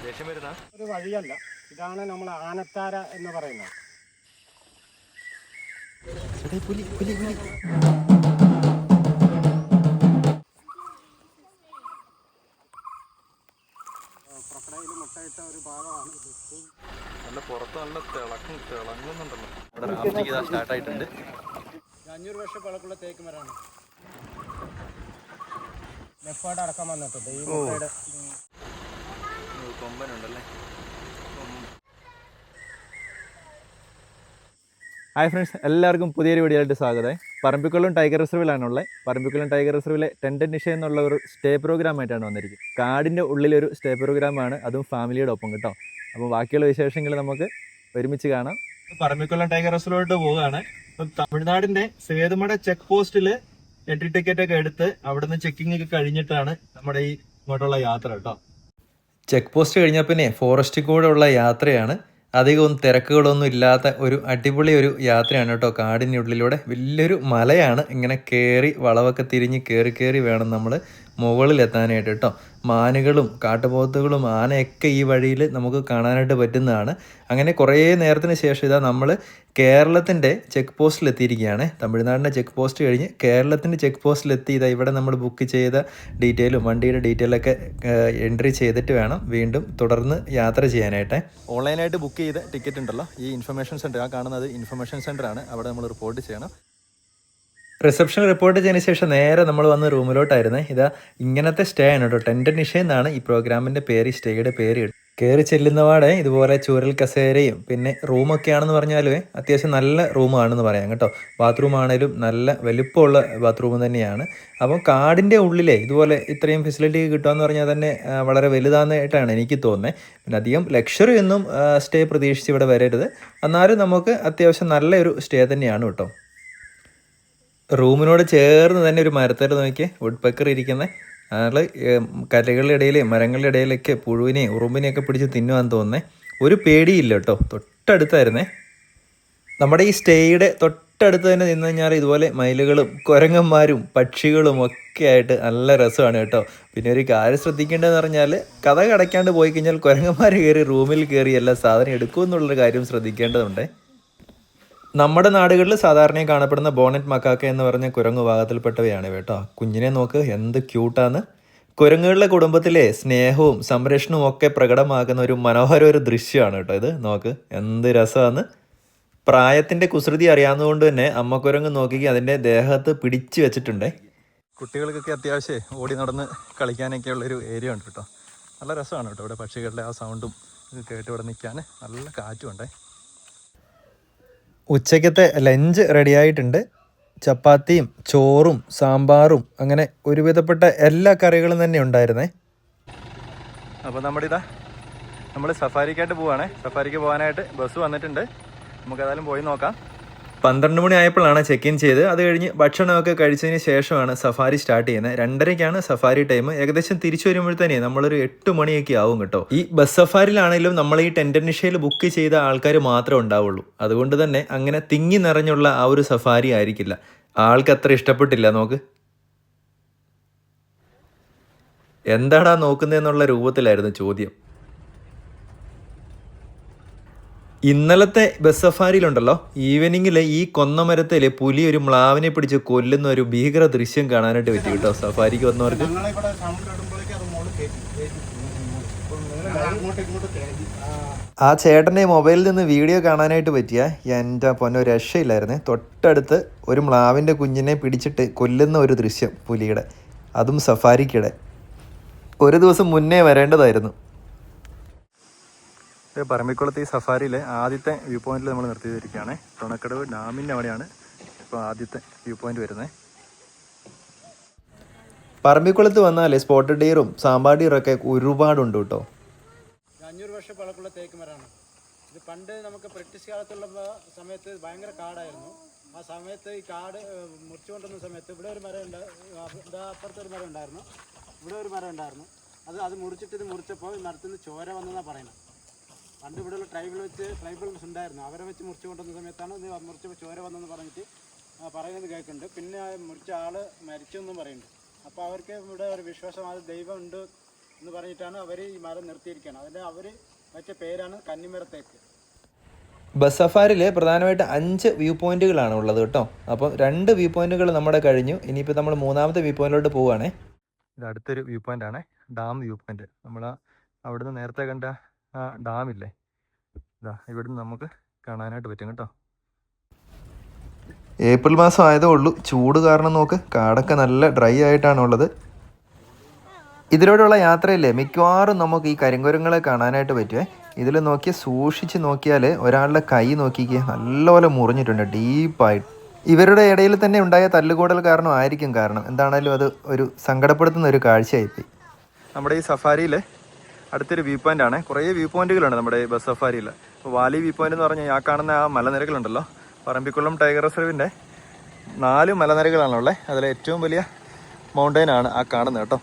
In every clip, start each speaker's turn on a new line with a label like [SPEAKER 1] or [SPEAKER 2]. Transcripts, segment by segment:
[SPEAKER 1] ദേഷ്യം വരുന്ന
[SPEAKER 2] ഒരു വഴിയല്ല, ഇതാണ് നമ്മൾ ആനത്താര എന്ന് പറയുന്നത്.
[SPEAKER 1] പുലി പുലി പുലി
[SPEAKER 2] ക്രൊക്കഡൈൽ മുട്ടയിട്ട ഒരു ഭാഗമാണ്.
[SPEAKER 1] നല്ല പുറത്ത് നല്ല തിളങ്ങുന്നുണ്ടല്ലോ. ഇവിടെ റാഫ്റ്റിംഗ് സ്റ്റാർട്ട് ആയിട്ടുണ്ട്.
[SPEAKER 2] 500 വർഷം പഴക്കമുള്ള തേക്ക് മരമാണ്. ലെഫേർഡ് അടക്കം വന്നിട്ടുണ്ട് ഈ മുട്ടയുടെ.
[SPEAKER 1] കൊമ്പനുണ്ടല്ലേ.
[SPEAKER 3] ഹായ് ഫ്രണ്ട്സ്, എല്ലാവർക്കും പുതിയൊരു വീഡിയോയിലായിട്ട് സ്വാഗതം. പറമ്പിക്കുളം ടൈഗർ റിസർവിലാണുള്ളത്. പറമ്പിക്കുളം ടൈഗർ റിസർവിലെ ടെൻറ്റ് നിഷ എന്നുള്ള ഒരു സ്റ്റേ പ്രോഗ്രാമായിട്ടാണ് വന്നിരിക്കുന്നത്. കാടിൻ്റെ ഉള്ളിലൊരു സ്റ്റേ പ്രോഗ്രാമാണ്, അതും ഫാമിലിയുടെ ഒപ്പം കേട്ടോ. അപ്പോൾ ബാക്കിയുള്ള വിശേഷങ്ങൾ നമുക്ക് ഒരുമിച്ച് കാണാം. പറമ്പിക്കുളം ടൈഗർ റിസർവിലോട്ട് പോവുകയാണ്. ഇപ്പം തമിഴ്നാടിൻ്റെ സേതുമട ചെക്ക് പോസ്റ്റിൽ എൻട്രി ടിക്കറ്റ് ഒക്കെ എടുത്ത് അവിടുന്ന് ചെക്കിംഗ് ഒക്കെ കഴിഞ്ഞിട്ടാണ് നമ്മുടെ ഈ ഇങ്ങോട്ടുള്ള യാത്ര കേട്ടോ. ചെക്ക് പോസ്റ്റ് കഴിഞ്ഞാൽ പിന്നെ ഫോറസ്റ്റിൽ കൂടെ ഉള്ള യാത്രയാണ്. അധികവും തിരക്കുകളൊന്നും ഇല്ലാത്ത ഒരു അടിപൊളി ഒരു യാത്രയാണ് കേട്ടോ. കാടിൻ്റെ ഉള്ളിലൂടെ വലിയൊരു മലയാണ്. ഇങ്ങനെ കയറി വളവൊക്കെ തിരിഞ്ഞ് കയറി വേണം നമ്മൾ മുകളിലെത്താനായിട്ട് കേട്ടോ. മാനുകളും കാട്ടുപോത്തുകളും ആനയൊക്കെ ഈ വഴിയിൽ നമുക്ക് കാണാനായിട്ട് പറ്റുന്നതാണ്. അങ്ങനെ കുറേ നേരത്തിന് ശേഷം ഇതാ നമ്മൾ കേരളത്തിൻ്റെ ചെക്ക് പോസ്റ്റിലെത്തിയിരിക്കുകയാണ്. തമിഴ്നാടിൻ്റെ ചെക്ക് പോസ്റ്റ് കഴിഞ്ഞ് കേരളത്തിൻ്റെ ചെക്ക് പോസ്റ്റിലെത്തി. ഇതാ ഇവിടെ നമ്മൾ ബുക്ക് ചെയ്ത ഡീറ്റെയിലും വണ്ടിയുടെ ഡീറ്റെയിലൊക്കെ എൻട്രി ചെയ്തിട്ട് വേണം വീണ്ടും തുടർന്ന് യാത്ര ചെയ്യാനായിട്ട്. ഓൺലൈനായിട്ട് ബുക്ക് ചെയ്ത ടിക്കറ്റ് ഉണ്ടല്ലോ, ഈ ഇൻഫർമേഷൻ സെൻറ്റർ, ആ കാണുന്നത് ഇൻഫർമേഷൻ സെൻ്ററാണ്. അവിടെ നമ്മൾ റിപ്പോർട്ട് ചെയ്യണം. റിസപ്ഷൻ റിപ്പോർട്ട് ചെയ്തതിന് ശേഷം നേരെ നമ്മൾ വന്ന റൂമിലോട്ടായിരുന്നേ. ഇതാ ഇങ്ങനത്തെ സ്റ്റേ ആണ് കേട്ടോ. ടെൻറ്റ് നിഷ എന്നാണ് ഈ പ്രോഗ്രാമിൻ്റെ പേര്, സ്റ്റേയുടെ പേര്. കയറി ചെല്ലുന്നപാടെ ഇതുപോലെ ചുരൽ കസേരയും പിന്നെ റൂമൊക്കെയാണെന്ന് പറഞ്ഞാൽ അത്യാവശ്യം നല്ല റൂമാണെന്ന് പറയാം കേട്ടോ. ബാത്റൂം ആണെങ്കിലും നല്ല വലുപ്പമുള്ള ബാത്റൂം തന്നെയാണ്. അപ്പം കാടിൻ്റെ ഉള്ളിലെ ഇതുപോലെ ഇത്രയും ഫെസിലിറ്റി കിട്ടുകയെന്ന് പറഞ്ഞാൽ തന്നെ വളരെ വലുതാണെന്നായിട്ടാണ് എനിക്ക് തോന്നുന്നത്. പിന്നെ അധികം ലക്ഷറി ഒന്നും സ്റ്റേ പ്രതീക്ഷിച്ച് ഇവിടെ വരരുത്. എന്നാലും നമുക്ക് അത്യാവശ്യം നല്ലൊരു സ്റ്റേ തന്നെയാണ് കേട്ടോ. റൂമിനോട് ചേർന്ന് തന്നെ ഒരു മരത്തല നോക്കി വുഡ് പെക്കർ ഇരിക്കുന്ന ആൾ കലകളുടെ ഇടയിൽ മരങ്ങളുടെ ഇടയിലൊക്കെ പുഴുവിനെയും ഉറുമ്പിനെയൊക്കെ പിടിച്ച് തിന്നുവാൻ തോന്നുന്നേ. ഒരു പേടിയില്ല കേട്ടോ. തൊട്ടടുത്തായിരുന്നേ. നമ്മുടെ ഈ സ്റ്റേയുടെ തൊട്ടടുത്ത് തന്നെ നിന്ന് കഴിഞ്ഞാൽ ഇതുപോലെ മയിലുകളും കുരങ്ങന്മാരും പക്ഷികളും ഒക്കെ ആയിട്ട് നല്ല രസമാണ് കേട്ടോ. പിന്നെ ഒരു കാര്യം ശ്രദ്ധിക്കേണ്ടതെന്ന് പറഞ്ഞാൽ കഥ കടയ്ക്കാണ്ട് പോയി കഴിഞ്ഞാൽ കുരങ്ങന്മാർ കയറി റൂമിൽ കയറി എല്ലാ സാധനം എടുക്കുമെന്നുള്ളൊരു കാര്യം ശ്രദ്ധിക്കേണ്ടതുണ്ട്. നമ്മുടെ നാടുകളിൽ സാധാരണയായി കാണപ്പെടുന്ന ബോണറ്റ് മക്കാക്ക എന്ന് പറഞ്ഞ കുരങ്ങ് വിഭാഗത്തിൽപ്പെട്ടവയാണ് കേട്ടോ. കുഞ്ഞിനെ നോക്ക് എന്ത് ക്യൂട്ടാന്ന്. കുരങ്ങുകളുടെ കുടുംബത്തിലെ സ്നേഹവും സംരക്ഷണവും ഒക്കെ പ്രകടമാക്കുന്ന ഒരു മനോഹര ഒരു ദൃശ്യമാണ് കേട്ടോ ഇത്. നോക്ക് എന്ത് രസമാണ്. പ്രായത്തിൻ്റെ കുസൃതി അറിയാവുന്നതുകൊണ്ട് തന്നെ അമ്മ കുരങ്ങ് നോക്കി അതിൻ്റെ ദേഹത്ത് പിടിച്ചു വെച്ചിട്ടുണ്ട്. കുട്ടികൾക്കൊക്കെ അത്യാവശ്യം ഓടി നടന്ന് കളിക്കാനൊക്കെ ഉള്ളൊരു ഏരിയ ഉണ്ട് കേട്ടോ. നല്ല രസമാണ് കേട്ടോ. ഇവിടെ പക്ഷികളുടെ ആ സൗണ്ടും ഇത് കേട്ട് ഇവിടെ നിൽക്കാൻ നല്ല കാറ്റുമുണ്ടേ. ഉച്ചയ്ക്കത്തെ ലഞ്ച് റെഡിയായിട്ടുണ്ട്. ചപ്പാത്തിയും ചോറും സാമ്പാറും അങ്ങനെ ഒരുവിധപ്പെട്ട എല്ലാ കറികളും തന്നെ ഉണ്ടായിരുന്നേ. അപ്പോൾ നമ്മൾ സഫാരിക്കായിട്ട് പോവുകയാണേ. സഫാരിക്ക് പോകാനായിട്ട് ബസ് വന്നിട്ടുണ്ട്. നമുക്കതായാലും പോയി നോക്കാം. 12 മണി ആയപ്പോഴാണ് ചെക്ക് ഇൻ ചെയ്ത്. അത് കഴിഞ്ഞ് ഭക്ഷണമൊക്കെ കഴിച്ചതിന് ശേഷമാണ് സഫാരി സ്റ്റാർട്ട് ചെയ്യുന്നത്. 2:30ക്കാണ് സഫാരി ടൈം. ഏകദേശം തിരിച്ചു വരുമ്പോഴത്തേനെ നമ്മളൊരു 8 മണിയൊക്കെ ആവും കേട്ടോ. ഈ ബസ് സഫാരിയിലാണെങ്കിലും നമ്മൾ ഈ ടെൻറ്റ് നിഷയിൽ ബുക്ക് ചെയ്ത ആൾക്കാർ മാത്രമേ ഉണ്ടാവുള്ളൂ. അതുകൊണ്ട് തന്നെ അങ്ങനെ തിങ്ങി നിറഞ്ഞുള്ള ആ ഒരു സഫാരി ആയിരിക്കില്ല. ആൾക്ക് അത്ര ഇഷ്ടപ്പെട്ടില്ല. നോക്ക് എന്താടാ നോക്കുന്നതെന്നുള്ള രൂപത്തിലായിരുന്നു ചോദ്യം. ഇന്നലത്തെ ബസ് സഫാരിയിലുണ്ടല്ലോ, ഈവനിങ്ങിൽ ഈ കൊന്നമരത്തിൽ പുലി ഒരു മ്ലാവിനെ പിടിച്ച് കൊല്ലുന്ന ഒരു ഭീകര ദൃശ്യം കാണാനായിട്ട് പറ്റി കേട്ടോ സഫാരിക്ക് വന്നവർക്ക്. ആ ചേട്ടൻ്റെ മൊബൈലിൽ നിന്ന് വീഡിയോ കാണാനായിട്ട് പറ്റിയ എൻ്റെ പൊന്നോ രക്ഷയില്ലായിരുന്നേ. തൊട്ടടുത്ത് ഒരു മ്ലാവിൻ്റെ കുഞ്ഞിനെ പിടിച്ചിട്ട് കൊല്ലുന്ന ഒരു ദൃശ്യം പുലിയുടെ, അതും സഫാരിക്കിടെ. ഒരു ദിവസം മുന്നേ വരേണ്ടതായിരുന്നു. പറമ്പിക്കുളത്ത് ഈ സഫാരിയിലെ ആദ്യത്തെ വ്യൂ പോയിന്റിൽ നമ്മൾ നിർത്തിയിരിക്കുകയാണ്. തുണക്കടവ് ഡാമിൻ്റെ അവിടെയാണ് ഇപ്പോൾ ആദ്യത്തെ വ്യൂ പോയിന്റ് വരുന്നത്. പറമ്പിക്കുളത്ത് വന്നാൽ സ്പോട്ടഡ് ഡീറും സാമ്പാർ ഡീറൊക്കെ ഒരുപാടുണ്ട് കേട്ടോ.
[SPEAKER 2] 500 വർഷം പഴക്കമുള്ള തേക്ക് മരമാണ് ഇത്. പണ്ട് നമുക്ക് ബ്രിട്ടീഷ് കാലത്തുള്ള സമയത്ത് ഭയങ്കര കാടായിരുന്നു. ആ സമയത്ത് ഈ കാട് മുറിച്ചു കൊണ്ടുവന്ന സമയത്ത് ഇവിടെ ഒരു മരം അപ്പുറത്തൊരു മരം ഉണ്ടായിരുന്നു, ഇവിടെ ഒരു മരം ഉണ്ടായിരുന്നു. അത് മുറിച്ചിട്ട് ഇത് മുറിച്ചപ്പോൾ ഈ മരത്തിൽ നിന്ന് ചോര വന്നതെന്നാണ് പറയുന്നത്. പണ്ട് ഇവിടെയുള്ള ട്രൈബൽസ് ഉണ്ടായിരുന്നു. അവരെ വെച്ച് മുറിച്ചു കൊണ്ടുവന്ന സമയത്താണ് ഇത് മുറിച്ചപ്പോൾ ചോര വന്നെന്ന് പറഞ്ഞിട്ട് പറയുന്നത് കേൾക്കുന്നുണ്ട്. പിന്നെ മുറിച്ച ആൾ മരിച്ചു എന്നും പറയുന്നുണ്ട്. അപ്പോൾ അവർക്ക് ഇവിടെ ഒരു വിശ്വാസം, അത് ദൈവം ഉണ്ട് എന്ന് പറഞ്ഞിട്ടാണ് അവർ ഈ മരം നിർത്തിയിരിക്കുകയാണ്. അതിൻ്റെ അവർ വെച്ച പേരാണ് കന്നിമരത്തേക്ക്.
[SPEAKER 3] ബസ് സഫാരിയിൽ പ്രധാനമായിട്ട് 5 വ്യൂ പോയിന്റുകളാണ് ഉള്ളത് കേട്ടോ. അപ്പം 2 വ്യൂ പോയിന്റുകൾ നമ്മുടെ കഴിഞ്ഞു. ഇനിയിപ്പോൾ നമ്മൾ 3ാമത്തെ വ്യൂ പോയിന്റിലോട്ട് പോവുകയാണേ. ഇത് അടുത്തൊരു വ്യൂ പോയിന്റ് ആണ്, ഡാം വ്യൂ പോയിന്റ്. നമ്മൾ അവിടുന്ന് നേരത്തെ കണ്ട ആ ഡാമില്ലേ, ഇതാ ഇവിടുന്ന് നമുക്ക് കാണാനായിട്ട് പറ്റും കേട്ടോ. ഏപ്രിൽ മാസം ആയതേ ഉള്ളൂ, ചൂട് കാരണം നോക്ക് കാടൊക്കെ നല്ല ഡ്രൈ ആയിട്ടാണുള്ളത്. ഇതിലൂടെയുള്ള യാത്രയില്ലേ മിക്കവാറും നമുക്ക് ഈ കരിങ്കുരങ്ങളെ കാണാനായിട്ട് പറ്റുമേ. ഇതിൽ നോക്കിയാൽ സൂക്ഷിച്ച് നോക്കിയാൽ ഒരാളുടെ കൈ നോക്കിക്കുക നല്ലപോലെ മുറിഞ്ഞിട്ടുണ്ട് ഡീപ്പായിട്ട്. ഇവരുടെ ഇടയിൽ തന്നെ ഉണ്ടായ തല്ലുകൂടൽ കാരണം എന്താണേലും അത് ഒരു സങ്കടപ്പെടുത്തുന്ന ഒരു കാഴ്ചയായിപ്പോയി. നമ്മുടെ ഈ സഫാരിയിൽ അടുത്തൊരു വ്യൂ പോയിന്റ് ആണ്. കുറേ വ്യൂ പോയിന്റുകളുണ്ട് നമ്മുടെ ഈ ബസ് സഫാരിയിൽ. അപ്പോൾ വാലി വ്യൂ പോയിന്റ് എന്ന് പറഞ്ഞാൽ ആ കാണുന്ന ആ മലനിരകളുണ്ടല്ലോ, പറമ്പിക്കുളം ടൈഗർ റിസർവിൻ്റെ 4 മലനിരകളാണുള്ളത്. അതിലെ ഏറ്റവും വലിയ മൗണ്ടൈനാണ് ആ കാണുന്നത് കേട്ടോ.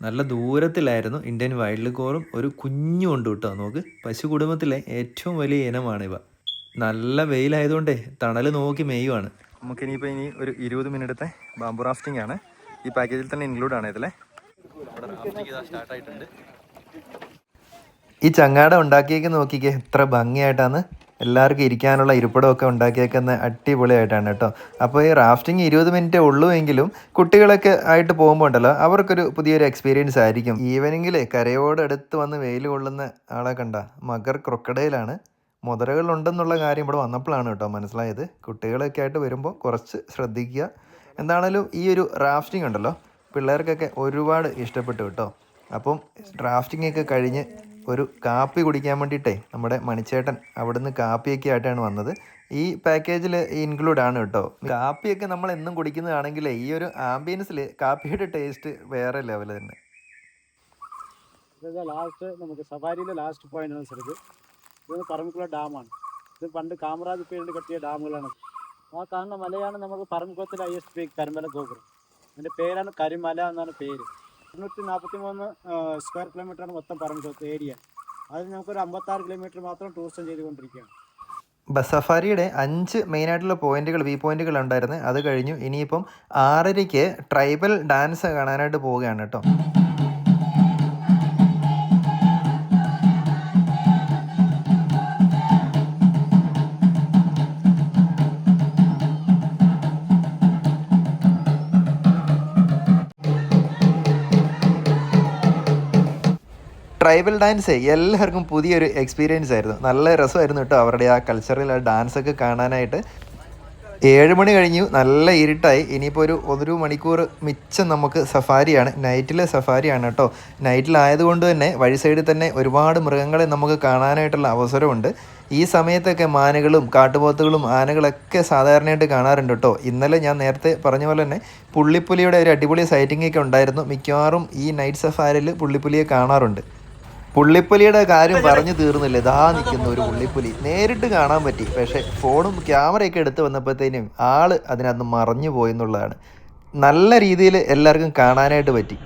[SPEAKER 3] നല്ല ദൂരത്തിലായിരുന്നു ഇന്ത്യൻ വൈൽഡ് കോറും ഒരു കുഞ്ഞുണ്ട് കേട്ടോ. നോക്ക്, പശു കുടുംബത്തിലെ ഏറ്റവും വലിയ ഇനമാണിവ. നല്ല വെയിലായതുകൊണ്ടേ തണൽ നോക്കി മേയുവാണ്. നമുക്കിനിയിപ്പോൾ ഒരു 20 മിനിറ്റത്തെ ബാംബു റാഫ്റ്റിംഗ് ആണ് ഈ പാക്കേജിൽ തന്നെ ഇൻക്ലൂഡ് ആണ്. ഇതിലെ സ്റ്റാർട്ടായിട്ടുണ്ട്. ഈ ചങ്ങാട ഉണ്ടാക്കിയേക്ക് നോക്കിക്കേ എത്ര ഭംഗിയായിട്ടാണ്. എല്ലാവർക്കും ഇരിക്കാനുള്ള ഇരിപ്പിടമൊക്കെ ഉണ്ടാക്കിയേക്കുന്ന അടിപൊളിയായിട്ടാണ് കേട്ടോ. അപ്പോൾ ഈ റാഫ്റ്റിംഗ് 20 മിനിറ്റേ ഉള്ളൂ എങ്കിലും കുട്ടികളൊക്കെ ആയിട്ട് പോകുമ്പോൾ ഉണ്ടല്ലോ അവർക്കൊരു പുതിയൊരു എക്സ്പീരിയൻസ് ആയിരിക്കും. ഈവനിങ്ങിൽ കരയോട് അടുത്ത് വന്ന് വെയിൽ കൊള്ളുന്ന ആളെ കണ്ട മഗർ ക്രൊക്കഡൈലാണ്. മുതലകളുണ്ടെന്നുള്ള കാര്യം ഇവിടെ വന്നപ്പോഴാണ് കേട്ടോ മനസ്സിലായത്. കുട്ടികളൊക്കെ ആയിട്ട് വരുമ്പോൾ കുറച്ച് ശ്രദ്ധിക്കുക. എന്താണേലും ഈ ഒരു റാഫ്റ്റിംഗ് ഉണ്ടല്ലോ പിള്ളേർക്കൊക്കെ ഒരുപാട് ഇഷ്ടപ്പെട്ടു കേട്ടോ. അപ്പം റാഫ്റ്റിംഗ് ഒക്കെ കഴിഞ്ഞ് ഒരു കാപ്പി കുടിക്കാൻ വേണ്ടിയിട്ടേ നമ്മുടെ മണിച്ചേട്ടൻ അവിടുന്ന് കാപ്പിയൊക്കെ ആയിട്ടാണ് വന്നത്. ഈ പാക്കേജിൽ ഇൻക്ലൂഡ് ആണ് കേട്ടോ. കാപ്പിയൊക്കെ നമ്മൾ എന്നും കുടിക്കുന്നതാണെങ്കിൽ ഈ ഒരു ആംബിയൻസിൽ കാപ്പിയുടെ ടേസ്റ്റ് വേറെ ലെവൽ തന്നെ.
[SPEAKER 2] ലാസ്റ്റ് നമുക്ക് സഫാരിയിലെ ലാസ്റ്റ് പോയിന്റ് അനുസരിച്ച് ഇത് പറമ്പിക്കുളം ഡാമാണ്. ഇത് പണ്ട് കാമറാജ് പീരീഡ് കെട്ടിയ ഡാമുകളാണ്. ആ കാണുന്ന മലയാണ് നമുക്ക് പറമ്പിക്കുളത്തിലെ ഹൈയസ്റ്റ് പീക്ക് കരിമല ഗോപുരം. അതിൻ്റെ പേരാണ് കരിമല എന്നാണ് പേര്. 243 സ്ക്വയർ കിലോമീറ്ററാണ് മൊത്തം പറമ്പിക്കുളത്തെ ഏരിയ. അതിൽ നമുക്കൊരു 56 കിലോമീറ്റർ മാത്രം ടൂറിസം ചെയ്തുകൊണ്ടിരിക്കുകയാണ്.
[SPEAKER 3] ബസ് സഫാരിയുടെ 5 മെയിനായിട്ടുള്ള പോയിന്റുകൾ വ്യൂ പോയിന്റുകൾ ഉണ്ടായിരുന്നു. അത് കഴിഞ്ഞു. ഇനിയിപ്പം 6:30 ട്രൈബൽ ഡാൻസ് കാണാനായിട്ട് പോവുകയാണ് കേട്ടോ. ട്രൈബൽ ഡാൻസ് എല്ലാവർക്കും പുതിയൊരു എക്സ്പീരിയൻസ് ആയിരുന്നു. നല്ല രസമായിരുന്നു കേട്ടോ അവരുടെ ആ കൾച്ചറൽ ഡാൻസൊക്കെ കാണാനായിട്ട്. 7 മണി കഴിഞ്ഞു, നല്ല ഇരുട്ടായി. ഇനിയിപ്പോൾ ഒരു മണിക്കൂർ മിച്ചം നമുക്ക് സഫാരിയാണ്. നൈറ്റിലെ സഫാരിയാണ് കേട്ടോ. നൈറ്റിലായതുകൊണ്ട് തന്നെ വഴി സൈഡിൽ തന്നെ ഒരുപാട് മൃഗങ്ങളെ നമുക്ക് കാണാനായിട്ടുള്ള അവസരമുണ്ട്. ഈ സമയത്തൊക്കെ മാനുകളും കാട്ടുപോത്തുകളും ആനകളൊക്കെ സാധാരണയായിട്ട് കാണാറുണ്ട് കേട്ടോ. ഇന്നലെ ഞാൻ നേരത്തെ പറഞ്ഞ പോലെ തന്നെ പുള്ളിപ്പുലിയുടെ ഒരു അടിപൊളി സൈറ്റിംഗ് ഒക്കെ ഉണ്ടായിരുന്നു. മിക്കവാറും ഈ നൈറ്റ് സഫാരിയിൽ പുള്ളിപ്പുലിയെ കാണാറുണ്ട്. പുള്ളിപ്പുലിയുടെ കാര്യം പറഞ്ഞു തീർന്നില്ല. ഇതാ നിൽക്കുന്ന ഒരു പുള്ളിപ്പുലി നേരിട്ട് കാണാൻ പറ്റി. പക്ഷേ ഫോണും ക്യാമറയൊക്കെ എടുത്ത് വന്നപ്പോഴത്തേനും ആൾ അതിനകത്ത് മറഞ്ഞു പോയെന്നുള്ളതാണ്. നല്ല രീതിയിൽ എല്ലാവർക്കും കാണാനായിട്ട് പറ്റി.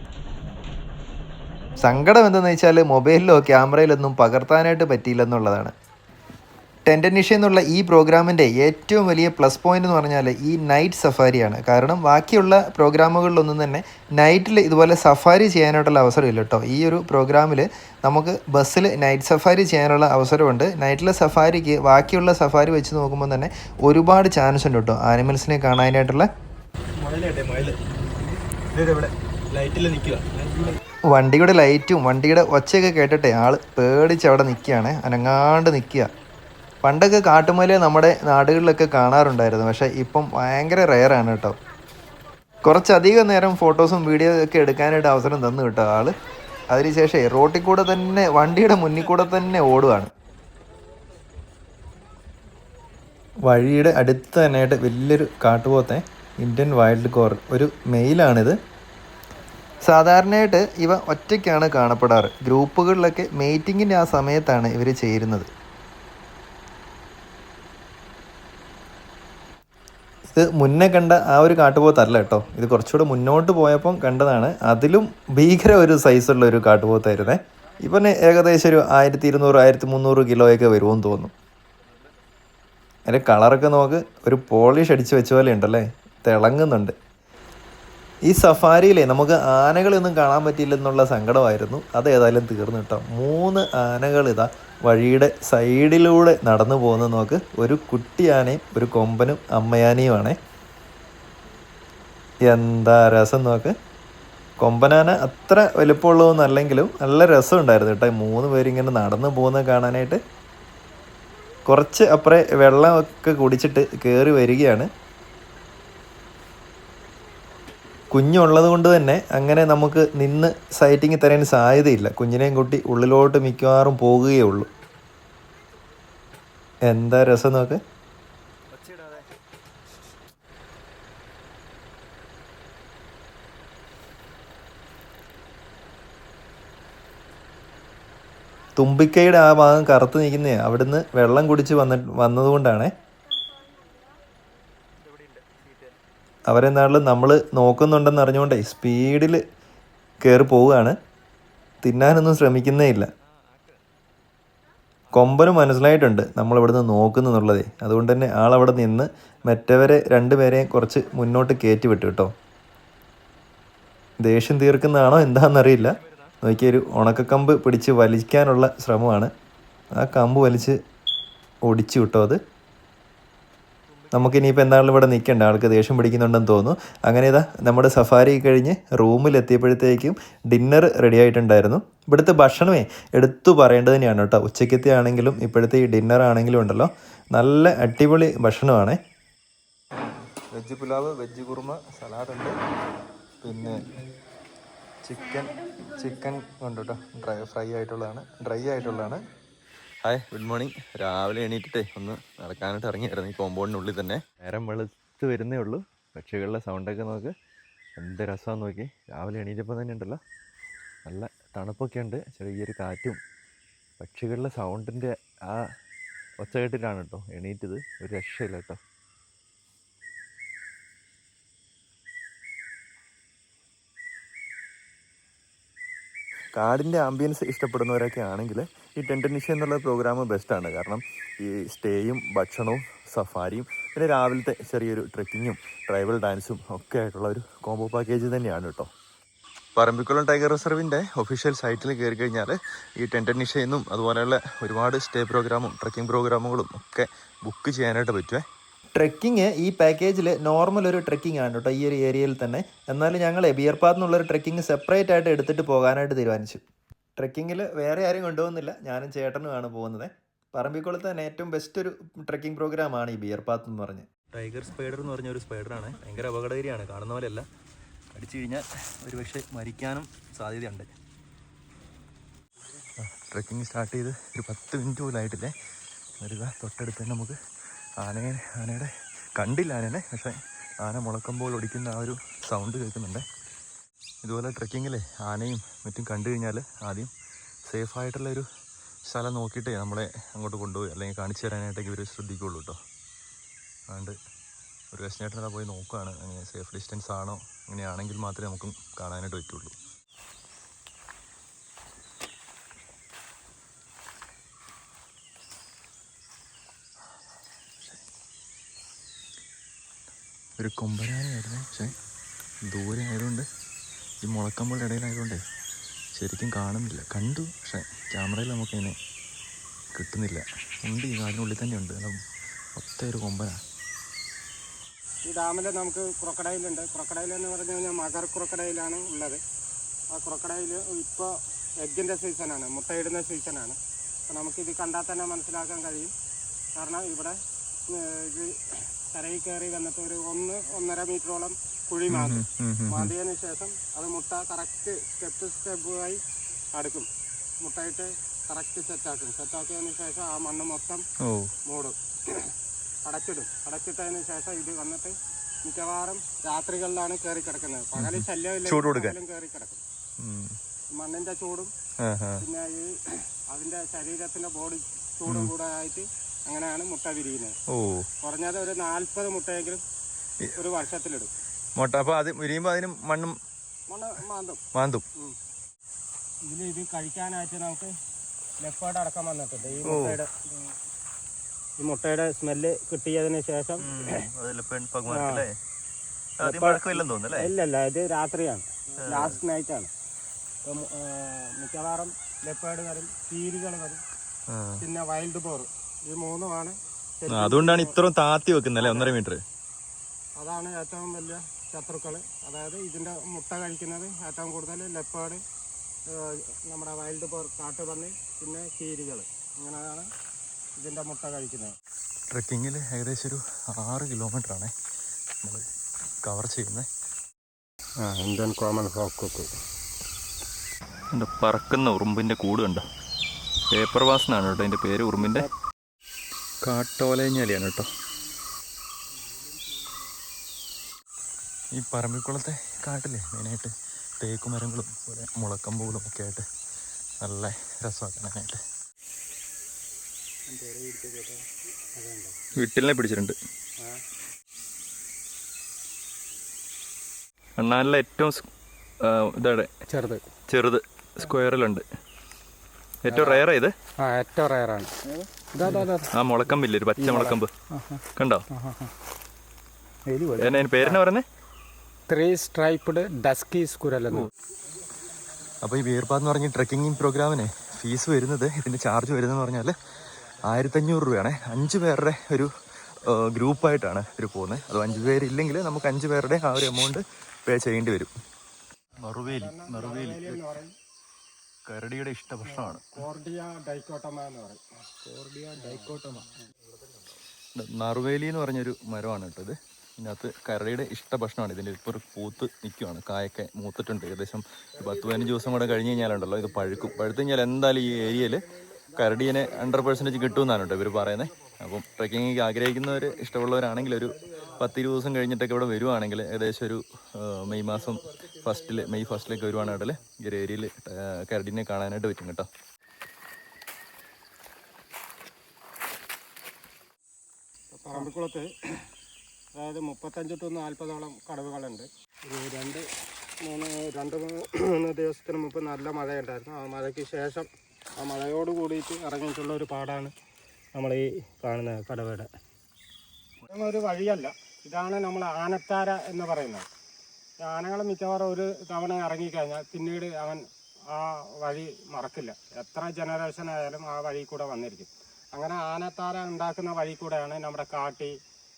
[SPEAKER 3] സങ്കടം എന്തെന്ന് വെച്ചാൽ മൊബൈലിലോ ക്യാമറയിലൊന്നും പകർത്താനായിട്ട് പറ്റിയില്ലെന്നുള്ളതാണ്. ടെൻഡനിഷ എന്നുള്ള ഈ പ്രോഗ്രാമിൻ്റെ ഏറ്റവും വലിയ പ്ലസ് പോയിന്റ് എന്ന് പറഞ്ഞാൽ ഈ നൈറ്റ് സഫാരിയാണ്. കാരണം ബാക്കിയുള്ള പ്രോഗ്രാമുകളിലൊന്നും തന്നെ നൈറ്റിൽ ഇതുപോലെ സഫാരി ചെയ്യാനായിട്ടുള്ള അവസരമില്ല കേട്ടോ. ഈ ഒരു പ്രോഗ്രാമിൽ നമുക്ക് ബസ്സിൽ നൈറ്റ് സഫാരി ചെയ്യാനുള്ള അവസരമുണ്ട്. നൈറ്റിലെ സഫാരിക്ക് ബാക്കിയുള്ള സഫാരി വെച്ച് നോക്കുമ്പോൾ തന്നെ ഒരുപാട് ചാൻസ് ഉണ്ട് കേട്ടോ ആനിമൽസിനെ കാണാനായിട്ടുള്ള. വണ്ടിയുടെ ലൈറ്റും വണ്ടിയുടെ ഒച്ചയൊക്കെ കേട്ടിട്ടെ ആൾ പേടിച്ച് അവിടെ നിൽക്കുകയാണ്, അനങ്ങാണ്ട് നിൽക്കുക. പണ്ടൊക്കെ കാട്ടുമല നമ്മുടെ നാടുകളിലൊക്കെ കാണാറുണ്ടായിരുന്നു. പക്ഷേ ഇപ്പം ഭയങ്കര റെയറാണ് കേട്ടോ. കുറച്ചധികം നേരം ഫോട്ടോസും വീഡിയോ ഒക്കെ എടുക്കാനായിട്ട് അവസരം തന്നു കേട്ടോ ആൾ. അതിനുശേഷം റോട്ടിൽ കൂടെ തന്നെ വണ്ടിയുടെ മുന്നിൽ കൂടെ തന്നെ ഓടുകയാണ്. വഴിയുടെ അടുത്ത് തന്നെയായിട്ട് വലിയൊരു കാട്ടുപോത്തെ ഇന്ത്യൻ വൈൽഡ് കോർ ഒരു മെയിലാണിത്. സാധാരണയായിട്ട് ഇവ ഒറ്റയ്ക്കാണ് കാണപ്പെടാറ്. ഗ്രൂപ്പുകളിലൊക്കെ മീറ്റിങ്ങിൻ്റെ ആ സമയത്താണ് ഇവർ ചേരുന്നത്. ഇത് മുന്നേ കണ്ട ആ ഒരു കാട്ടുപോത്തല്ല കേട്ടോ. ഇത് കുറച്ചുകൂടെ മുന്നോട്ട് പോയപ്പം കണ്ടതാണ്. അതിലും ഭീകര ഒരു സൈസുള്ള ഒരു കാട്ടുപോത്തായിരുന്നേ. ഇപ്പം ഏകദേശം ഒരു 1200-1300 കിലോയൊക്കെ വരുമെന്ന് തോന്നുന്നു. അതിൻ്റെ കളറൊക്കെ നോക്ക്, ഒരു പോളിഷ് അടിച്ച് വെച്ച പോലെ ഉണ്ടല്ലേ, തിളങ്ങുന്നുണ്ട്. ഈ സഫാരിയിലെ നമുക്ക് ആനകളൊന്നും കാണാൻ പറ്റിയില്ലെന്നുള്ള സങ്കടമായിരുന്നു. അതേതായാലും തീർന്നു കേട്ടോ. 3 ആനകൾ ഇതാ വഴിയുടെ സൈഡിലൂടെ നടന്നു പോകുന്നത് നോക്ക്. ഒരു കുട്ടി ആനയും ഒരു കൊമ്പനും അമ്മയാനയുമാണേ. എന്താ രസം നോക്ക്. കൊമ്പനാന അത്ര വലുപ്പമുള്ളതൊന്നല്ലെങ്കിലും നല്ല രസമുണ്ടായിരുന്നു കേട്ടോ. 3 പേരിങ്ങനെ നടന്നു പോകുന്നത് കാണാനായിട്ട്. കുറച്ച് അപ്പുറേ വെള്ളമൊക്കെ കുടിച്ചിട്ട് കയറി വരികയാണ്. കുഞ്ഞുള്ളത് കൊണ്ട് തന്നെ അങ്ങനെ നമുക്ക് നിന്ന് സൈറ്റിങ് തരാൻ സാധ്യതയില്ല. കുഞ്ഞിനെയും കൂട്ടി ഉള്ളിലോട്ട് മിക്കവാറും പോകുകയേ ഉള്ളൂ. എന്താ രസം നോക്ക്. തുമ്പിക്കൈയുടെ ആ ഭാഗം കറുത്ത് നിൽക്കുന്നേ അവിടുന്ന് വെള്ളം കുടിച്ച് വന്നതുകൊണ്ടാണേ. അവരെന്നാളിൽ നമ്മൾ നോക്കുന്നുണ്ടെന്ന് അറിഞ്ഞുകൊണ്ടേ സ്പീഡിൽ കയറി പോവുകയാണ്. തിന്നാനൊന്നും ശ്രമിക്കുന്നേ ഇല്ല. കൊമ്പന് മനസ്സിലായിട്ടുണ്ട് നമ്മളിവിടുന്ന് നോക്കുന്നുള്ളതേ. അതുകൊണ്ട് തന്നെ ആളവിടെ നിന്ന് മറ്റവരെ 2 പേരെയും കുറച്ച് മുന്നോട്ട് കയറ്റി വിട്ടു കേട്ടോ. ദേഷ്യം തീർക്കുന്നതാണോ എന്താണെന്നറിയില്ല. നോക്കിയൊരു ഉണക്കക്കമ്പ് പിടിച്ച് വലിക്കാനുള്ള ശ്രമമാണ്. ആ കമ്പ് വലിച്ച് ഒടിച്ചു വിട്ടോ അത്. നമുക്കിനിയിപ്പോൾ എന്താണെങ്കിലും ഇവിടെ നിൽക്കേണ്ട. ആൾക്ക് ദേഷ്യം പിടിക്കുന്നുണ്ടെന്ന് തോന്നുന്നു. അങ്ങനെ ഇതാ നമ്മുടെ സഫാരി കഴിഞ്ഞ് റൂമിലെത്തിയപ്പോഴത്തേക്കും ഡിന്നർ റെഡി ആയിട്ടുണ്ടായിരുന്നു. ഇവിടുത്തെ ഭക്ഷണമേ എടുത്തു പറയേണ്ടത് തന്നെയാണ് കേട്ടോ. ഉച്ചക്കത്തെ ആണെങ്കിലും ഇപ്പോഴത്തെ ഈ ഡിന്നർ ആണെങ്കിലും ഉണ്ടല്ലോ നല്ല അടിപൊളി ഭക്ഷണമാണ്. വെജ് പുലാവ്, വെജ് കുറുമ, സലാഡുണ്ട്, പിന്നെ ചിക്കൻ ഉണ്ട് കേട്ടോ. ഡ്രൈ ആയിട്ടുള്ളതാണ്. Hi, good morning. രാവിലെ എണീറ്റിട്ടേ ഒന്ന് നടക്കാനായിട്ട് ഇറങ്ങിയായിരുന്നു ഈ കോമ്പൗണ്ടിനുള്ളിൽ തന്നെ. നേരം വെളുത്ത് വരുന്നേ ഉള്ളൂ. പക്ഷികളുടെ സൗണ്ടൊക്കെ നോക്ക്, എന്ത് രസമാണെന്ന് നോക്കി. രാവിലെ എണീറ്റപ്പോൾ തന്നെ ഉണ്ടല്ലോ നല്ല തണുപ്പൊക്കെ ഉണ്ട്, ചെറിയൊരു കാറ്റും. പക്ഷികളുടെ സൗണ്ടിൻ്റെ ആ ഒച്ച കേട്ടിട്ടാണ് കേട്ടോ എണീറ്റത്. ഒരു രക്ഷയില്ല കേട്ടോ. കാടിൻ്റെ ആംബിയൻസ് ഇഷ്ടപ്പെടുന്നവരൊക്കെ ആണെങ്കിൽ ഈ ടെൻറ്റ് നിഷ എന്നുള്ള പ്രോഗ്രാം ബെസ്റ്റാണ്. കാരണം ഈ സ്റ്റേയും ഭക്ഷണവും സഫാരിയും പിന്നെ രാവിലത്തെ ചെറിയൊരു ട്രെക്കിങ്ങും ട്രൈബൽ ഡാൻസും ഒക്കെ ആയിട്ടുള്ള ഒരു കോംബോ പാക്കേജ് തന്നെയാണ് കേട്ടോ. പറമ്പിക്കുളം ടൈഗർ റിസർവിൻ്റെ ഒഫീഷ്യൽ സൈറ്റിൽ കയറി കഴിഞ്ഞാൽ ഈ ടെൻറ്റ് നിഷയെന്നും അതുപോലെയുള്ള ഒരുപാട് സ്റ്റേ പ്രോഗ്രാമും ട്രെക്കിംഗ് പ്രോഗ്രാമുകളും ഒക്കെ ബുക്ക് ചെയ്യാനായിട്ട് പറ്റുമേ. ട്രെക്കിങ് ഈ പാക്കേജിൽ നോർമൽ ഒരു ട്രെക്കിംഗ് ആണ് കേട്ടോ ഈ ഒരു ഏരിയയിൽ തന്നെ. എന്നാലും ഞങ്ങൾ ബിയർ പാത്ത് എന്നുള്ളൊരു ട്രെക്കിംഗ് സെപ്പറേറ്റ് ആയിട്ട് എടുത്തിട്ട് പോകാനായിട്ട് തീരുമാനിച്ചു. ട്രെക്കിങ്ങിൽ വേറെ ആരും കൊണ്ടുപോകുന്നില്ല, ഞാനും ചേട്ടനുമാണ് പോകുന്നത്. പറമ്പിക്കുളത്ത് തന്നെ ഏറ്റവും ബെസ്റ്റ് ഒരു ട്രെക്കിംഗ് പ്രോഗ്രാമാണ് ഈ ബിയർ പാത്ത് എന്ന് പറഞ്ഞ്. ടൈഗർ സ്പൈഡർ എന്ന് പറഞ്ഞ ഒരു സ്പൈഡറാണ്. ഭയങ്കര അപകടകാരിയാണ്, കാണുന്ന പോലെയല്ല. അടിച്ചു കഴിഞ്ഞാൽ ഒരു പക്ഷേ മരിക്കാനും സാധ്യതയുണ്ട്. ട്രെക്കിംഗ് സ്റ്റാർട്ട് ചെയ്ത് ഒരു 10 മിനിറ്റ് പോലും ആയിട്ടില്ലേ. വരുക തൊട്ടടുത്ത് തന്നെ നമുക്ക് ആനയുടെ കണ്ടില്ല ആനേനെ, പക്ഷേ ആന മുളക്കുമ്പോൾ ഒടിക്കുന്ന ആ ഒരു സൗണ്ട് കേൾക്കുന്നുണ്ട്. ഇതുപോലെ ട്രെക്കിങ്ങിൽ ആനയും മറ്റും കണ്ടു കഴിഞ്ഞാൽ ആദ്യം സേഫായിട്ടുള്ളൊരു സ്ഥലം നോക്കിയിട്ടേ നമ്മളെ അങ്ങോട്ട് കൊണ്ടുപോയി അല്ലെങ്കിൽ കാണിച്ചു തരാനായിട്ടൊക്കെ ഇവർ ശ്രദ്ധിക്കുകയുള്ളൂ കേട്ടോ. അതുകൊണ്ട് ഒരു വെസ്റ്റേട്ടനതാ പോയി നോക്കുകയാണ് അങ്ങനെ സേഫ് ഡിസ്റ്റൻസ് ആണോ, അങ്ങനെയാണെങ്കിൽ മാത്രമേ നമുക്ക് കാണാനായിട്ട് പറ്റുള്ളൂ. ഒരു കൊമ്പനാനയായിരുന്നു, പക്ഷേ ദൂരെ ആയതുകൊണ്ട് ഈ മുളക്കമ്പുകളുടെ ഇടയിലായതുകൊണ്ടേ ശരിക്കും കാണുന്നില്ല. കണ്ടു, പക്ഷേ ക്യാമറയിൽ നമുക്കതിനെ കിട്ടുന്നില്ല. ഉണ്ട്, ഈ കാടിനുള്ളിൽ തന്നെ ഉണ്ട്. ഒത്ത ഒരു കൊമ്പനാണ്.
[SPEAKER 2] ഈ ഡാമിൽ നമുക്ക് ക്രൊക്കഡൈലുണ്ട്. ക്രൊക്കഡൈൽ എന്ന് പറഞ്ഞു കഴിഞ്ഞാൽ മകർ ക്രൊക്കഡൈലാണ് ഉള്ളത്. ആ ക്രൊക്കഡൈൽ ഇപ്പോൾ എഗ്ഗിൻ്റെ സീസണാണ്, മുട്ടയിടുന്ന സീസണാണ്. അപ്പോൾ നമുക്കിത് കണ്ടാൽ തന്നെ മനസ്സിലാക്കാൻ കഴിയും. കാരണം ഇവിടെ ഇത് കരയിൽ കയറി വന്നിട്ട് ഒരു 1-1.5 മീറ്ററോളം കുഴി മാന്തിയതിന് ശേഷം അത് മുട്ട കറക്റ്റ് സ്റ്റെപ്പായി അടുക്കും. മുട്ടയിട്ട് കറക്റ്റ് സെറ്റാക്കിയതിന് ശേഷം ആ മണ്ണ് മൊത്തം മൂടും, അടച്ചിട്ടതിന് ശേഷം ഇത് വന്നിട്ട് മിക്കവാറും രാത്രികളിലാണ് കയറി കിടക്കുന്നത്. പകല് ശല്യമില്ലെങ്കിലും കയറി കിടക്കും. മണ്ണിന്റെ ചൂടും പിന്നെ ഈ അതിന്റെ ശരീരത്തിന്റെ ബോഡി ചൂടും കൂടെ ആയിട്ട് അങ്ങനെയാണ് മുട്ട വിരിയുന്നത്. കുറഞ്ഞത് ഒരു 40 മുട്ടയെങ്കിലും ഒരു വർഷത്തിലിടും മുട്ട. അപ്പൊ അത് വിരിയുമ്പോ അതിന് മണ്ണ് മാന്തും. ഇത് കഴിക്കാനായിട്ട് നമുക്ക് ലെപ്പേർഡ് അടക്കം വന്നിട്ടുണ്ട്. ഈ മുട്ടയുടെ സ്മെല്ല് കിട്ടിയതിന് ശേഷം
[SPEAKER 1] പഴക്കമില്ലെന്ന് തോന്നുന്നു അല്ലേ?
[SPEAKER 2] ഇല്ലല്ല, ഇത് രാത്രിയാണ്, ലാസ്റ്റ് നൈറ്റാണ്. ഇപ്പം മിക്കവാറും ലെപ്പേർഡ് വരും, കീരികൾ വരും, പിന്നെ വൈൽഡ് ബോർ, ഈ മൂന്നുമാണ്.
[SPEAKER 3] അതുകൊണ്ടാണ് ഇത്രയും താത്തി വെക്കുന്നല്ലേ 1.5 മീറ്റർ.
[SPEAKER 2] അതാണ് ഏറ്റവും വലിയ ശത്രുക്കൾ. അതായത് ഇതിൻ്റെ മുട്ട കഴിക്കുന്നത് ഏറ്റവും കൂടുതൽ ലെപ്പേർഡ്, നമ്മുടെ വൈൽഡ് ബോർ, കാട്ടുപന്നി, പിന്നെ കീരികൾ, ഇങ്ങനെയാണ് ഇതിൻ്റെ മുട്ട കഴിക്കുന്നത്.
[SPEAKER 3] ട്രെക്കിങ്ങിൽ ഏകദേശം ഒരു 6 കിലോമീറ്ററാണ് നമ്മൾ കവർ ചെയ്യുന്നത്.
[SPEAKER 2] ഇന്ത്യൻ കോമൺ ഹോക്ക്
[SPEAKER 3] പറക്കുന്ന ഉറുമ്പിൻ്റെ കൂട് കണ്ടോ? പേപ്പർ വാസനാണ് കേട്ടോ അതിൻ്റെ പേര്. ഉറുമ്പിൻ്റെ കാട്ടോലഞ്ഞാലിയാണ് കേട്ടോ. ഈ പറമ്പിക്കുളത്തെ കാട്ടിലെ മെയിനായിട്ട് തേക്കുമരങ്ങളും അതുപോലെ മുളക്കമ്പുകളും ഒക്കെ ആയിട്ട് നല്ല രസമാക്കാനായിട്ട്. വീട്ടിലിനെ പിടിച്ചിട്ടുണ്ട്. അണ്ണാനിലെ ഏറ്റവും ഇതാണ് ചെറുത് സ്ക്വയറിലുണ്ട്. ഏറ്റവും റയറാ ഇത്.
[SPEAKER 2] ഏറ്റവും റയറാണ്.
[SPEAKER 3] ആ മുളക്കമ്പില്ലേ, ഒരു പച്ച മുളക്കമ്പ് കണ്ടോ? പേരെന്നാ പറയുന്നത്?
[SPEAKER 2] 3 സ്ട്രൈപ്ഡ് ഡസ്കി സ്ക്വിറൽ.
[SPEAKER 3] അപ്പോൾ ഈ വേർപാന്ന് പറഞ്ഞ ട്രെക്കിങ്ങിങ് പ്രോഗ്രാമിന് ഫീസ് വരുന്നത്, ഇതിൻ്റെ ചാർജ് വരുന്നതെന്ന് പറഞ്ഞാൽ 1500 രൂപയാണ്. 5 പേരുടെ ഒരു ഗ്രൂപ്പായിട്ടാണ് ഇവർ പോകുന്നത്. അത് 5 പേരില്ലെങ്കിൽ നമുക്ക് 5 പേരുടെ ആ ഒരു എമൗണ്ട് പേ ചെയ്യേണ്ടി വരും. മറുവേലി കരടിയുടെ ഇഷ്ടഭക്ഷണമാണ്. നറുവേലി എന്ന് പറഞ്ഞൊരു മരമാണ് കേട്ടോ ഇത്. ഇതിനകത്ത് കരടിയുടെ ഇഷ്ടഭക്ഷണമാണ്. ഇതിൻ്റെ ഇപ്പോൾ ഒരു പൂത്ത് നിൽക്കുകയാണ്, കായൊക്കെ മൂത്തിട്ടുണ്ട്. ഏകദേശം 10-15 ദിവസം കൂടെ കഴിഞ്ഞ് കഴിഞ്ഞാലുണ്ടല്ലോ ഇത് പഴുത്ത് കഴിഞ്ഞാൽ എന്തായാലും ഈ ഏരിയയിൽ കരടീനെ 100% കിട്ടുമെന്നാണ് കേട്ടോ ഇവർ പറയുന്നത്. അപ്പം ട്രെക്കിങ്ങിക്ക് ആഗ്രഹിക്കുന്നവർ, ഇഷ്ടമുള്ളവരാണെങ്കിൽ ഒരു 10-20 ദിവസം കഴിഞ്ഞിട്ടൊക്കെ ഇവിടെ വരുവാണെങ്കിൽ ഏകദേശം ഒരു മെയ് 1st വരുവാണെങ്കിൽ ഈ ഒരു ഏരിയയിൽ കരടീനെ കാണാനായിട്ട് പറ്റും കേട്ടോ.
[SPEAKER 2] പറമ്പിക്കുളത്ത് അതായത് 35 to 40ഓളം കടവുകളുണ്ട്. ഒരു 2-3 ദിവസത്തിന് മുമ്പ് നല്ല മഴയുണ്ടായിരുന്നു. ആ മഴയ്ക്ക് ശേഷം ആ മഴയോട് കൂടിയിട്ട് ഇറങ്ങിയിട്ടുള്ള ഒരു പാടാണ് നമ്മൾ ഈ കാണുന്ന കടവയുടെ. ഒരു വഴിയല്ല, ഇതാണ് നമ്മൾ ആനത്താര എന്ന് പറയുന്നത്. ആനകൾ മിക്കവാറും ഒരു തവണ ഇറങ്ങിക്കഴിഞ്ഞാൽ പിന്നീട് അവൻ ആ വഴി മറക്കില്ല. എത്ര ജനറേഷൻ ആയാലും ആ വഴി കൂടെ വന്നിരിക്കും. അങ്ങനെ ആനത്താര ഉണ്ടാക്കുന്ന വഴി കൂടെയാണ് നമ്മുടെ കാട്ടി,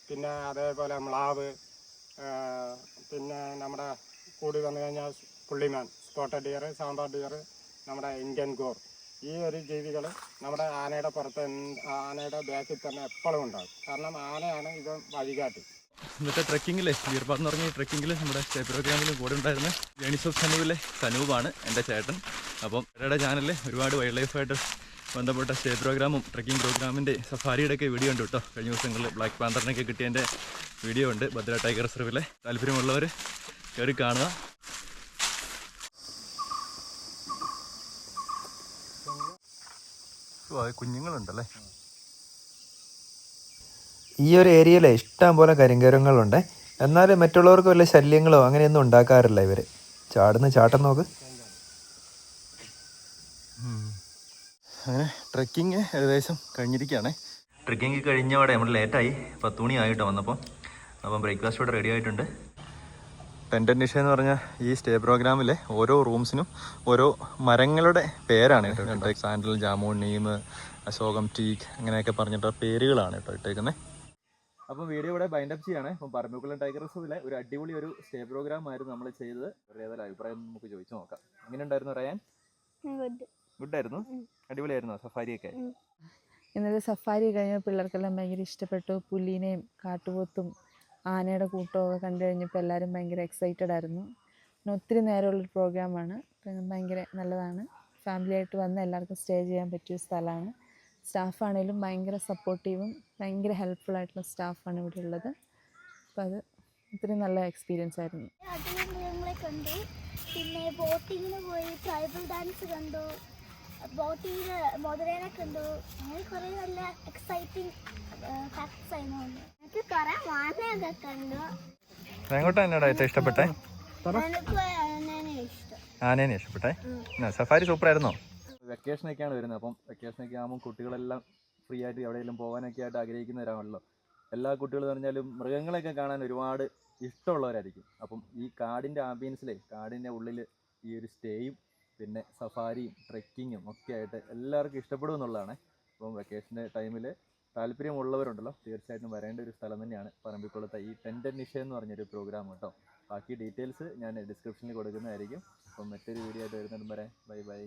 [SPEAKER 2] പിന്നെ അതേപോലെ മ്ലാവ്, പിന്നെ നമ്മുടെ കൂടി വന്നു കഴിഞ്ഞാൽ പുള്ളിമാൻ, സ്പോട്ടഡ് ഡിയർ, സാമ്പാർ ഡിയർ, നമ്മുടെ ഇന്ത്യൻ ഗോർ, ഈ ഒരു ജീവികൾ നമ്മുടെ ആനയുടെ പുറത്ത്, ആനയുടെ ബാക്കിൽ തന്നെ എപ്പോഴും ഉണ്ടാകും. കാരണം ആനയാണ് ഇത് വഴികാട്ടി.
[SPEAKER 3] ഇന്നത്തെ ട്രെക്കിങ്ങിലെ വീർപാട് എന്ന് പറഞ്ഞ ട്രെക്കിങ്ങിൽ നമ്മുടെ സ്റ്റേ പ്രോഗ്രാമിലും കൂടെ ഉണ്ടായിരുന്ന ജേണീസ് ഓഫ് സനൂപിലെ സനൂപാണ് എൻ്റെ ചേട്ടൻ. അപ്പം ഇവരുടെ ചാനലിൽ ഒരുപാട് വൈൽഡ് ലൈഫായിട്ട് ബന്ധപ്പെട്ട സ്റ്റേ പ്രോഗ്രാമും ട്രെക്കിംഗ് പ്രോഗ്രാമിൻ്റെ സഫാരിയുടെയൊക്കെ വീഡിയോ ഉണ്ട് കേട്ടോ. കഴിഞ്ഞ ദിവസങ്ങളിൽ ബ്ലാക്ക് പാന്തറിനൊക്കെ കിട്ടിയതിൻ്റെ വീഡിയോ ഉണ്ട് ഭദ്ര ടൈഗർ റിസർവിലെ. താല്പര്യമുള്ളവർ കയറി കാണുക. കുഞ്ഞുങ്ങളുണ്ടല്ലേ ഈ ഒരു ഏരിയയിലെ ഇഷ്ടം പോലെ കരിങ്കരങ്ങളുണ്ട്. എന്നാലും മറ്റുള്ളവർക്ക് വല്ല ശല്യങ്ങളോ അങ്ങനെയൊന്നും ഉണ്ടാക്കാറില്ല ഇവർ. ചാട്ടം നോക്ക്. അങ്ങനെ ട്രെക്കിങ് ഏകദേശം കഴിഞ്ഞിരിക്കുകയാണ്. ട്രെക്കിങ് കഴിഞ്ഞപാടെ നമ്മൾ ലേറ്റായി, 10 മണി ആയിട്ടോ വന്നപ്പോൾ. അപ്പം ബ്രേക്ക്ഫാസ്റ്റ് ഇവിടെ റെഡി ആയിട്ടുണ്ട്. ടെൻറ്റ് നിഷ എന്ന് പറഞ്ഞാൽ ഈ സ്റ്റേ പ്രോഗ്രാമിലെ ഓരോ റൂംസിനും ഓരോ മരങ്ങളുടെ പേരാണ് കേട്ടോ. സാൻഡൽ, ജാമൂൺ, നീം, അശോകം, ടീക്ക് അങ്ങനെയൊക്കെ പറഞ്ഞിട്ട് പേരുകളാണ് കേട്ടോ ഇട്ടേക്കുന്നത്. അപ്പം വീഡിയോ ഇവിടെ ബൈൻഡപ്പ് ചെയ്യാണ്. അപ്പം പറമ്പിക്കുളം ടൈഗർ റിസർവിലെ ഒരു അടിപൊളി ഒരു സ്റ്റേ പ്രോഗ്രാം ആയിരുന്നു നമ്മൾ ചെയ്തത്. ഏതായാലും അഭിപ്രായം നമുക്ക് ചോദിച്ചു നോക്കാം. എങ്ങനെ ഉണ്ടായിരുന്നു റയാൻ? ഗുഡായിരുന്നു. അടിപൊളിയായിരുന്നു സഫാരിയൊക്കെ.
[SPEAKER 4] ഇന്നത്തെ സഫാരി കഴിഞ്ഞ പിള്ളേർക്കെല്ലാം ഭയങ്കര ഇഷ്ടപ്പെട്ടു. പുലിനെയും കാട്ടുപോത്തും ആനയുടെ കൂട്ടമൊക്കെ കണ്ടു കഴിഞ്ഞപ്പോൾ എല്ലാവരും ഭയങ്കര എക്സൈറ്റഡ് ആയിരുന്നു. പിന്നെ ഒത്തിരി നേരമുള്ളൊരു പ്രോഗ്രാമാണ്. ഭയങ്കര നല്ലതാണ്. ഫാമിലിയായിട്ട് വന്ന് എല്ലാവർക്കും സ്റ്റേ ചെയ്യാൻ പറ്റിയ സ്ഥലമാണ്. സ്റ്റാഫാണേലും ഭയങ്കര സപ്പോർട്ടീവും ഭയങ്കര ഹെൽപ്ഫുൾ ആയിട്ടുള്ള സ്റ്റാഫാണ് ഇവിടെ ഉള്ളത്. അപ്പം അത് ഒത്തിരി നല്ല എക്സ്പീരിയൻസ് ആയിരുന്നു.
[SPEAKER 5] മൃഗങ്ങളെ കണ്ടു, പിന്നെ ബോട്ടിങ്ങിന് പോയി, ട്രൈബൽ ഡാൻസ് കണ്ടു, ബോട്ടിങ്ങിൽ മുതലേനെ കണ്ടു. അങ്ങനെ കുറേ നല്ല എക്സൈറ്റിംഗ് ഫാക്ട്സ് ആയിരുന്നു. എനിക്ക് കുറേ മാനയൊക്കെ കണ്ടു.
[SPEAKER 3] ഏറ്റവും ഇഷ്ടപ്പെട്ടെ?
[SPEAKER 5] എനിക്ക് ആനേനെ ഇഷ്ടം.
[SPEAKER 3] ആനേനെ ഇഷ്ടപ്പെട്ടെ? സഫാരി സൂപ്പർ ആയിരുന്നോ? വെക്കേഷനൊക്കെയാണ് വരുന്നത്. അപ്പം വെക്കേഷനൊക്കെ ആകുമ്പോൾ കുട്ടികളെല്ലാം ഫ്രീ ആയിട്ട് എവിടെയെങ്കിലും പോകാനൊക്കെ ആയിട്ട് ആഗ്രഹിക്കുന്നവരാണല്ലോ. എല്ലാ കുട്ടികളും പറഞ്ഞാലും മൃഗങ്ങളെയൊക്കെ കാണാൻ ഒരുപാട് ഇഷ്ടമുള്ളവരായിരിക്കും. അപ്പം ഈ കാടിൻ്റെ ആംബിയൻസിലെ കാടിൻ്റെ ഉള്ളിൽ ഈ ഒരു സ്റ്റേയും പിന്നെ സഫാരിയും ട്രെക്കിങ്ങും ഒക്കെ ആയിട്ട് എല്ലാവർക്കും ഇഷ്ടപ്പെടും എന്നുള്ളതാണ്. അപ്പം വെക്കേഷൻ്റെ ടൈമിൽ താല്പര്യമുള്ളവരുണ്ടല്ലോ തീർച്ചയായിട്ടും വരേണ്ട ഒരു സ്ഥലം തന്നെയാണ് പറമ്പിക്കുളത്തെ ഈ ടെൻറ്റ് നിഷ എന്ന് പറഞ്ഞൊരു പ്രോഗ്രാം കേട്ടോ. ബാക്കി ഡീറ്റെയിൽസ് ഞാൻ ഡിസ്ക്രിപ്ഷനിൽ കൊടുക്കുന്നതായിരിക്കും. അപ്പം മറ്റൊരു വീഡിയോ ആയിട്ട് വരുന്നതും വരെ ബൈ ബൈ.